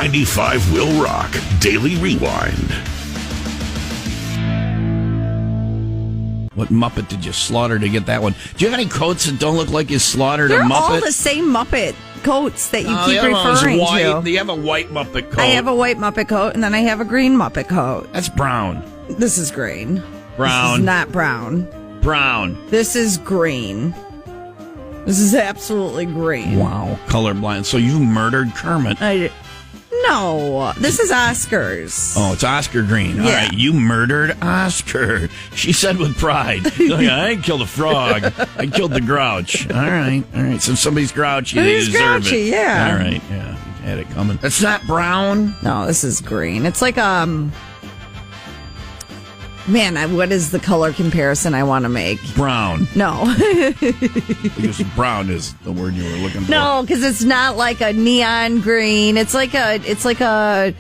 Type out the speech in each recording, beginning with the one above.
95 Will Rock Daily Rewind. What Muppet did you slaughter to get that one? Do you have any coats that don't look like you slaughtered They're a Muppet? all the same Muppet coats that you keep referring to. You have a white Muppet coat. I have a white Muppet coat, and then I have a green Muppet coat. That's brown. This is green. Brown. This is not brown. Brown. This is green. This is absolutely green. Wow. Colorblind. So you murdered Kermit. No, this is Oscar's. Oh, it's Oscar Green. All Yeah. right, you murdered Oscar. She said with pride. Like, I didn't kill the frog. I killed the grouch. All right. So somebody's grouchy. They Who's deserve grouchy? it. Yeah. All right. Yeah. You had it coming. That's not brown. No, this is green. It's like man, what is the color comparison I want to make? Brown. No. Because brown is the word you were looking for. No, because it's not like a neon green. It's like a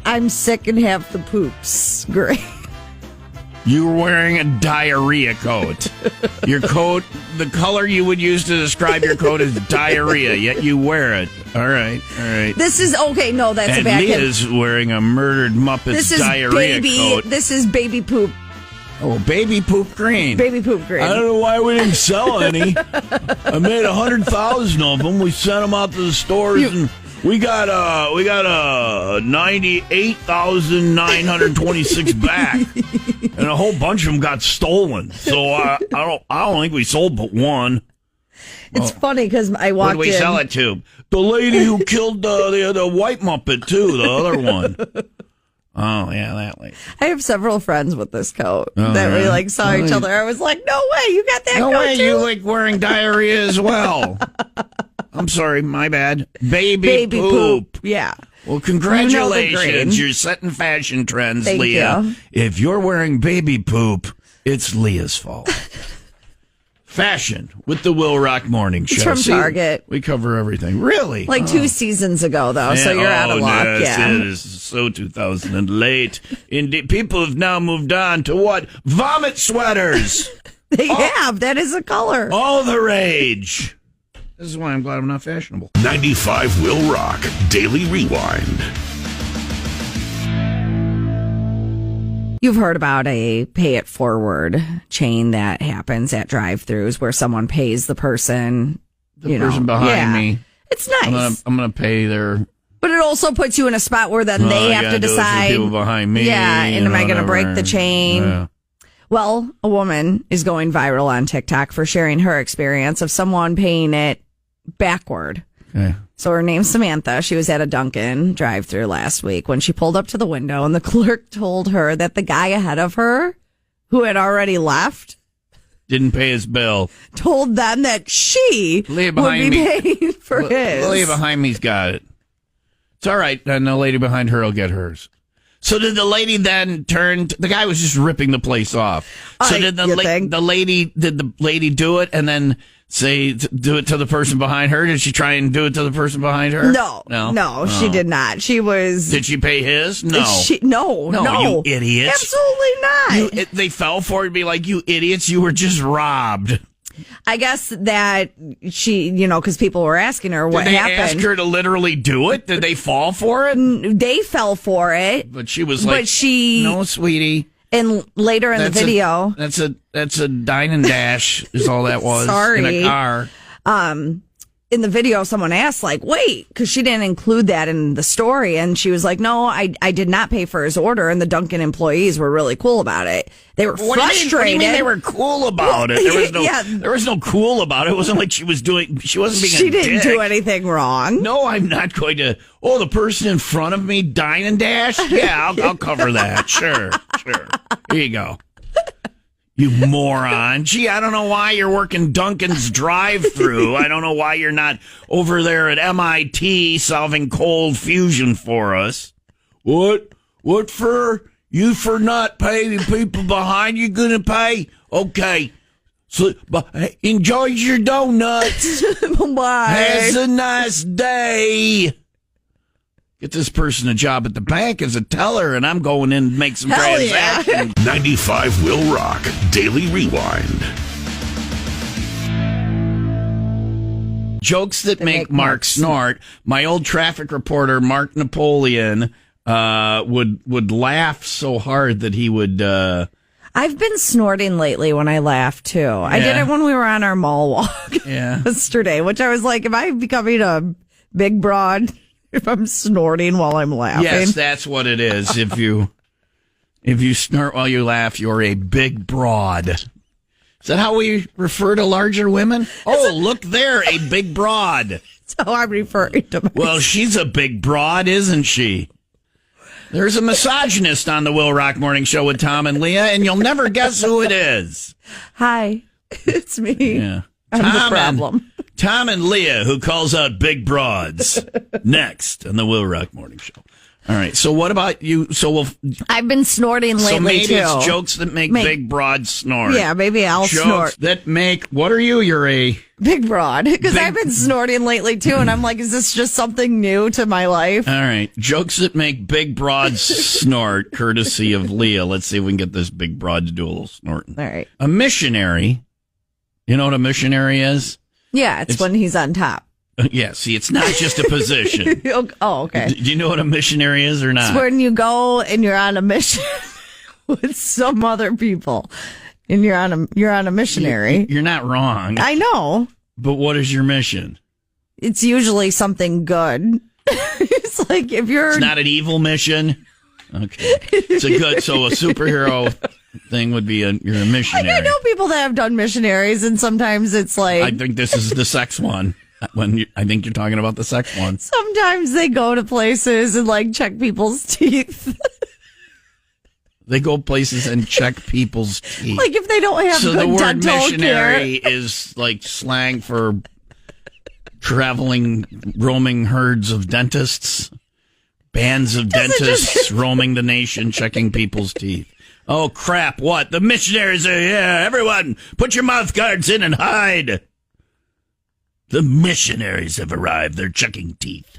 I'm sick and have the poops green. You were wearing a diarrhea coat. Your coat, the color you would use to describe your coat is diarrhea, yet you wear it. All right. This is okay. No, that's and a bad kid. Leah's wearing a murdered Muppet's diarrhea coat. This is baby poop. Oh, baby poop green. Baby poop green. I don't know why we didn't sell any. I made 100,000 of them. We sent them out to the stores, and we got 98,926 back, and a whole bunch of them got stolen. So I don't think we sold but one. It's funny because I walked in. What did we sell it to? The lady who killed the white Muppet too. The other one. Oh, yeah, that lady. I have several friends with this coat that we saw each other. I was like, no way, you got that coat No way, too? you like wearing diarrhea as well. I'm sorry, my bad. Baby poop. Yeah. Well, congratulations. You're setting fashion trends, Thank Leah. you. If you're wearing baby poop, it's Leah's fault. Fashion with the Will Rock Morning Show. It's from Target. We cover everything. Really? 2 seasons ago, though, so you're out of luck. Yes, Yeah. it is so 2000 and late. Indeed, people have now moved on to what? Vomit sweaters. They have. That is a color. All the rage. This is why I'm glad I'm not fashionable. 95 Will Rock Daily Rewind. You've heard about a pay it forward chain that happens at drive-thrus where someone pays the person. The person behind me. It's nice. I'm gonna pay their. But it also puts you in a spot where then they have to decide. People behind me. Yeah, and am I going to break the chain? Yeah. Well, a woman is going viral on TikTok for sharing her experience of someone paying it backward. Okay. So her name's Samantha. She was at a Dunkin' drive-thru last week when she pulled up to the window and the clerk told her that the guy ahead of her, who had already left, Didn't pay his bill. told them that she Leah would behind be me. paying for his. Leah behind me's got it. It's all right. Then the lady behind her will get hers. So did the lady then turn? The guy was just ripping the place off. So did the lady do it and then say do it to the person behind her? Did she try and do it to the person behind her? No, she did not. She was. Did she pay his? No. No, you idiots. Absolutely not. They fell for it and be like, you idiots, you were just robbed. I guess that she, because people were asking her what happened. Did they ask her to literally do it? Did they fall for it? They fell for it. But she was like, no, sweetie. And later in the video. That's a dine and dash is all that was. Sorry. In a car. In the video, someone asked, wait, because she didn't include that in the story. And she was like, no, I did not pay for his order. And the Dunkin' employees were really cool about it. They were frustrated. What do you mean they were cool about it? There was no cool about it. It wasn't like she wasn't being She didn't do anything wrong. No, I'm not going to. Oh, the person in front of me, dine and dash? Yeah, I'll cover that. Sure. Here you go. You moron. Gee, I don't know why you're working Dunkin's drive-thru. I don't know why you're not over there at MIT solving cold fusion for us. What? What for? You for not paying people behind you gonna pay? Okay. So, enjoy your donuts. Bye. Have a nice day. Get this person a job at the bank as a teller, and I'm going in to make some transactions. 95 Will Rock Daily Rewind. Jokes that make Mark snort. My old traffic reporter, Mark Napoleon, would laugh so hard that he would... I've been snorting lately when I laugh, too. Yeah. I did it when we were on our mall walk yesterday, which I was like, am I becoming a big broad if I'm snorting while I'm laughing? Yes, that's what it is. If you snort while you laugh, you're a big broad. Is that how we refer to larger women? Oh, look there, a big broad. That's how I'm referring to myself. Well, she's a big broad, isn't she? There's a misogynist on the Will Rock Morning Show with Tom and Leah, and you'll never guess who it is. Hi, it's me. Yeah. I'm the problem. Tom and Leah, who calls out big broads. Next on the Will Rock Morning Show. All right. So what about you? I've been snorting lately, so maybe too. it's jokes that make big broads snort. Yeah, maybe I'll jokes snort. that make, what are you? You're a... Big broad. Because I've been snorting lately, too, and I'm like, is this just something new to my life? All right. Jokes that make big broads snort, courtesy of Leah. Let's see if we can get this big broad to do a little snorting. All right. A missionary, you know what a missionary is? Yeah, it's when he's on top. Yeah, see, it's not just a position. Oh, okay. Do you know what a missionary is or not? It's when you go and you're on a mission with some other people, and you're on a missionary. You're not wrong. I know. But what is your mission? It's usually something good. It's like if you're... It's not an evil mission? Okay. It's a superhero thing would be you're a missionary. I know people that have done missionaries, and sometimes it's like... I think this is the sex one. I think you're talking about the sex one. Sometimes they go to places and like check people's teeth. They go places and check people's teeth. Like if they don't have good dental care. So the word missionary is like slang for traveling, roaming herds of dentists, bands of dentists roaming the nation, checking people's teeth. Oh crap! What? The missionaries are here! Everyone, put your mouth guards in and hide. The missionaries have arrived. They're checking teeth.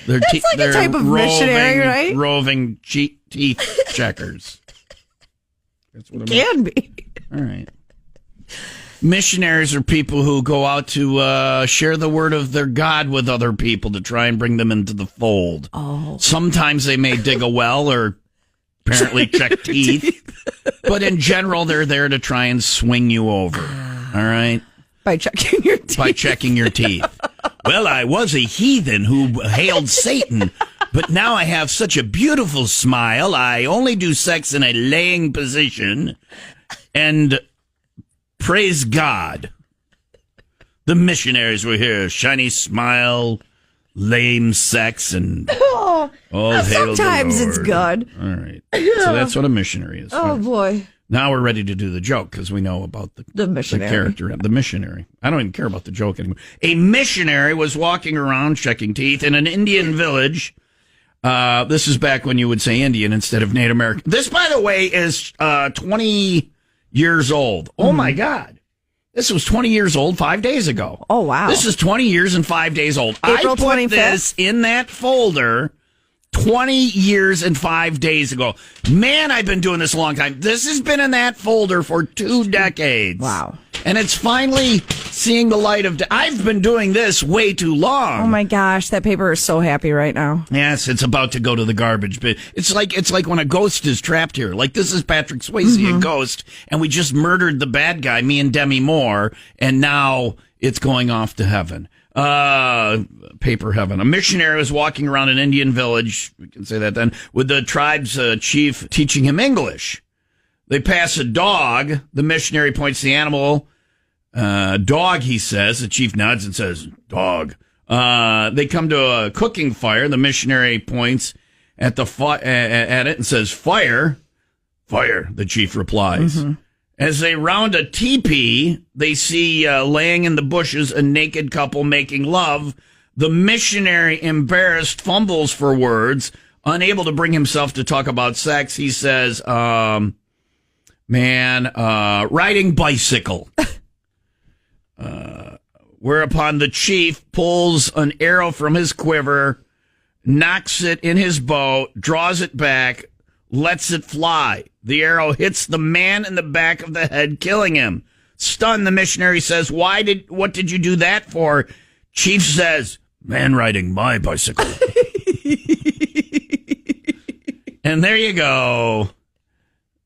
That's like a type of missionary, right? Roving teeth checkers. That's what it can be. All right. Missionaries are people who go out to share the word of their God with other people to try and bring them into the fold. Oh. Sometimes they may dig a well or apparently check teeth. But in general, they're there to try and swing you over. All right? By checking your teeth. By checking your teeth. Well, I was a heathen who hailed Satan, but now I have such a beautiful smile. I only do sex in a laying position, and praise God. The missionaries were here. Shiny smile, lame sex, and all hail the Lord. Sometimes it's good. All right. So that's what a missionary is. Oh, boy. Now we're ready to do the joke because we know about the missionary. The character, the missionary. I don't even care about the joke anymore. A missionary was walking around checking teeth in an Indian village. This is back when you would say Indian instead of Native American. This, by the way, is 20 years old. Oh, my God. This was 20 years old 5 days ago. Oh, wow. This is 20 years and 5 days old. April I put 25th? this in that folder 20 years and 5 days ago. Man, I've been doing this a long time. This has been in that folder for 2 decades. Wow. And it's finally seeing the light of day. I've been doing this way too long. Oh my gosh, that paper is so happy right now. Yes, it's about to go to the garbage bin. It's like when a ghost is trapped here. Like this is Patrick Swayze, a ghost, and we just murdered the bad guy, me and Demi Moore, and now it's going off to heaven. Paper heaven. A missionary was walking around an Indian village, we can say that then, with the tribe's chief teaching him English. They pass a dog. The missionary points the animal. Dog, he says. The chief nods and says, dog. They come to a cooking fire. The missionary points at at it and says, fire. Fire, the chief replies. Mm-hmm. As they round a teepee, they see laying in the bushes a naked couple making love. The missionary, embarrassed, fumbles for words, unable to bring himself to talk about sex. He says, riding bicycle. Whereupon the chief pulls an arrow from his quiver, knocks it in his bow, draws it back, lets it fly. The arrow hits the man in the back of the head, killing him. Stunned, the missionary says, what did you do that for? Chief says, man riding my bicycle. And there you go.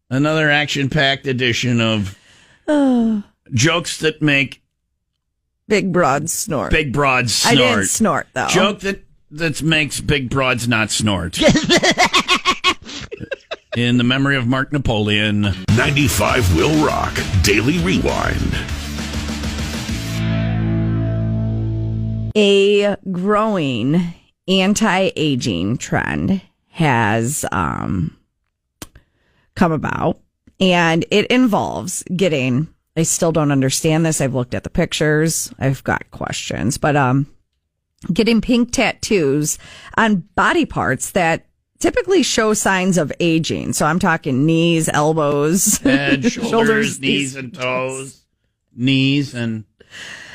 Another action-packed edition of jokes that make Big broads snort. big broads snort. I didn't snort, though. Joke that makes big broads not snort. In the memory of Mark Napoleon. 95 Will Rock Daily Rewind. A growing anti-aging trend has come about, and it involves getting, I still don't understand this. I've looked at the pictures. I've got questions, but getting pink tattoos on body parts that typically show signs of aging. So I'm talking knees, elbows, Head, shoulders, knees and toes. Knees and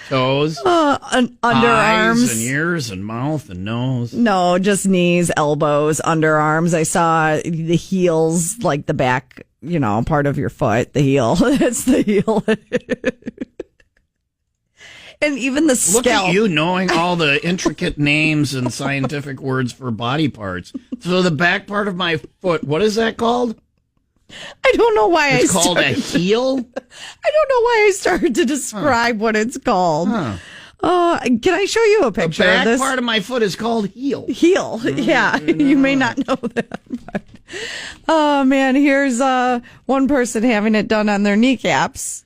toes. Underarms. Eyes and ears and mouth and nose. No, just knees, elbows, underarms. I saw the heels, like the back, part of your foot, the heel. That's the heel. And even the scalp. Look at you knowing all the intricate names and scientific words for body parts. So the back part of my foot, what is that called? I don't know why it's called a heel? I don't know why I started to describe what it's called. Can I show you a picture the of back this? part of my foot is called heel. Heel. Yeah, you may not know that. But, oh, man, here's one person having it done on their kneecaps.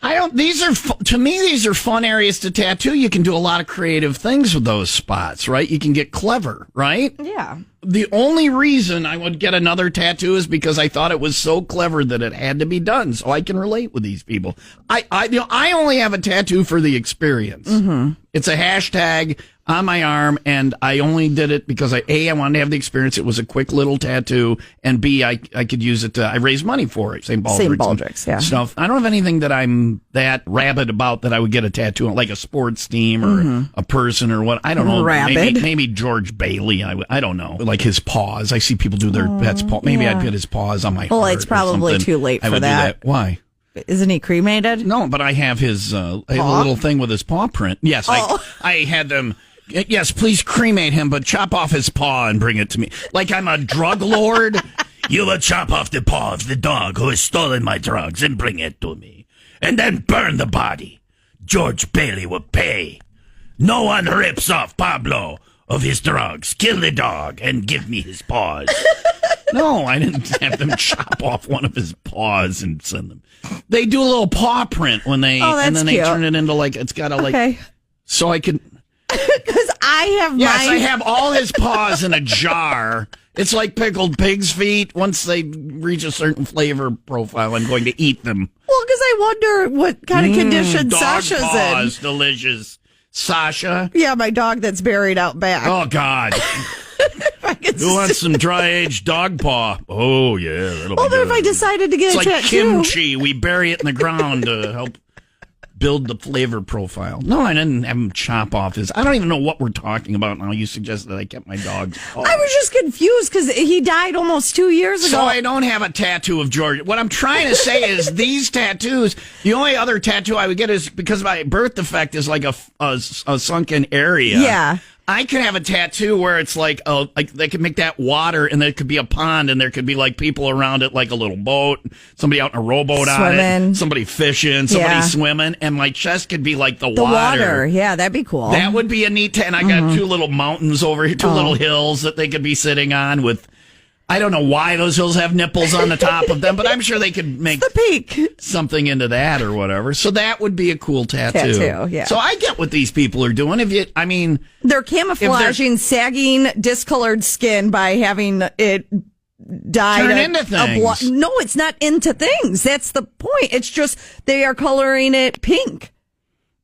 To me, these are fun areas to tattoo. You can do a lot of creative things with those spots, right? You can get clever, right? Yeah. The only reason I would get another tattoo is because I thought it was so clever that it had to be done. So I can relate with these people. I only have a tattoo for the experience. Mm-hmm. It's a hashtag on my arm, and I only did it because I wanted to have the experience. It was a quick little tattoo, and B, I could use it I raised money for it. St. Baldrick's, yeah. Stuff. I don't have anything that I'm that rabid about that I would get a tattoo on, like a sports team or a person or what. I don't know. Rabid. Maybe George Bailey. I don't know. Like his paws. I see people do their pet's paw. Maybe I'd put his paws on my heart. Well, it's probably too late for that. Why? Isn't he cremated? No, but I have his a little thing with his paw print. Yes, I had them. Yes, please cremate him, but chop off his paw and bring it to me. Like I'm a drug lord. You will chop off the paw of the dog who has stolen my drugs and bring it to me. And then burn the body. George Bailey will pay. No one rips off Pablo of his drugs. Kill the dog and give me his paws. No, I didn't have them chop off one of his paws and send them. They do a little paw print when they, and then they turn it into it's got a so I can. Because I have I have all his paws in a jar. It's like pickled pig's feet. Once they reach a certain flavor profile, I'm going to eat them. Well, because I wonder what kind of condition Sasha's paws, delicious. Sasha? Yeah, my dog that's buried out back. Oh, God. Who wants some dry-aged dog paw? Oh, yeah, that'll be good. If I decided to get it's like kimchi. We bury it in the ground to help build the flavor profile. No, I didn't have him chop off his. I don't even know what we're talking about now. You suggested that I kept my dog's paw. I was just confused because he died almost 2 years ago. So I don't have a tattoo of George. What I'm trying to say is these tattoos, the only other tattoo I would get is because my birth defect is like a sunken area. Yeah. I could have a tattoo where it's like they could make that water, and there could be a pond, and there could be like people around it, like a little boat, somebody out in a rowboat on it, somebody fishing, somebody swimming, and my chest could be like the water. Yeah, that'd be cool. That would be a neat. And I got two little mountains over here, two little hills that they could be sitting on with. I don't know why those hills have nipples on the top of them, but I'm sure they could make the peak something into that or whatever. So that would be a cool tattoo. Yeah. So I get what these people are doing. They're camouflaging sagging, discolored skin by having it dyed. Turn into things. No, it's not into things. That's the point. It's just they are coloring it pink.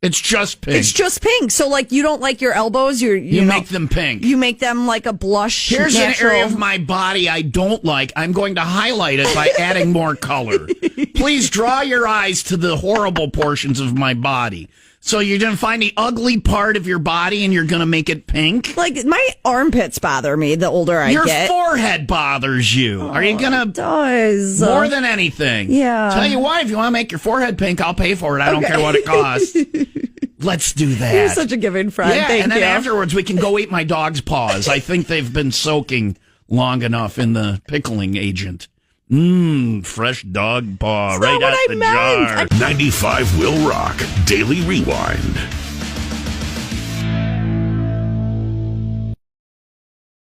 It's just pink. It's just pink. So, you don't like your elbows. You make them pink. You make them like a blush. Here's natural. an area of my body I don't like. I'm going to highlight it by adding more color. Please draw your eyes to the horrible portions of my body. So you're going to find the ugly part of your body and you're going to make it pink? Like, my armpits bother me the older I Your get. forehead bothers you. Are you going to... It does. More than anything. Yeah. Tell you what, if you want to make your forehead pink, I'll pay for it. I don't care what it costs. Let's do that. You're such a giving friend. Yeah, Thank and then you. afterwards we can go eat my dog's paws. I think they've been soaking long enough in the pickling agent. Fresh dog paw right out the jar. 95 will rock. Daily Rewind.